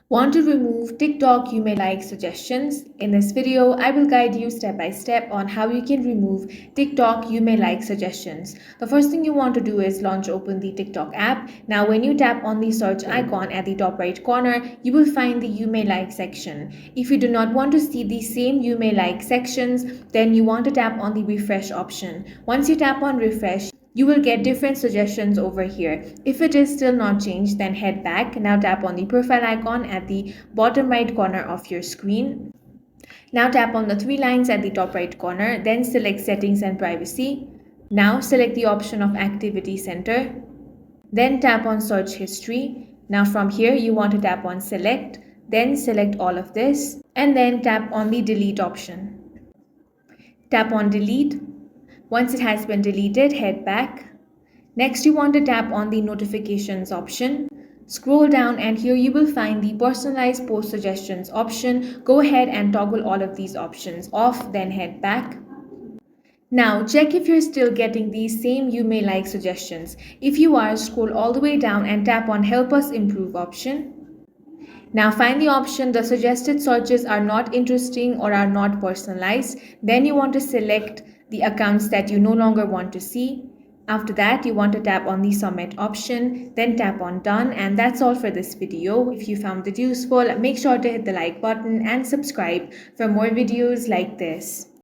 Want to remove TikTok you may like suggestions? In this video, I will guide you step by step on how you can remove TikTok you may like suggestions. The first thing you want to do is launch open the TikTok app. Now when you tap on the search icon at the top right corner, you will find the you may like section. If you do not want to see the same you may like sections, then you want to tap on the refresh option. Once you tap on refresh, you will get different suggestions over here. If it is still not changed, then head back. Now tap on the profile icon at the bottom right corner of your screen. Now tap on the three lines at the top right corner, then select settings and privacy. Now select the option of activity center. Then tap on search history. Now from here you want to tap on select, then select all of this and then tap on the delete option. Tap on delete. Once it has been deleted, head back. Next, you want to tap on the notifications option. Scroll down and here you will find the personalized post suggestions option. Go ahead and toggle all of these options off, then head back. Now check if you're still getting these same you may like suggestions. If you are, scroll all the way down and tap on help us improve option. Now find the option the suggested searches are not interesting or are not personalized. Then you want to select the accounts that you no longer want to see. After that, you want to tap on the submit option, then tap on done, and that's all for this video. If you found it useful, make sure to hit the like button and subscribe for more videos like this.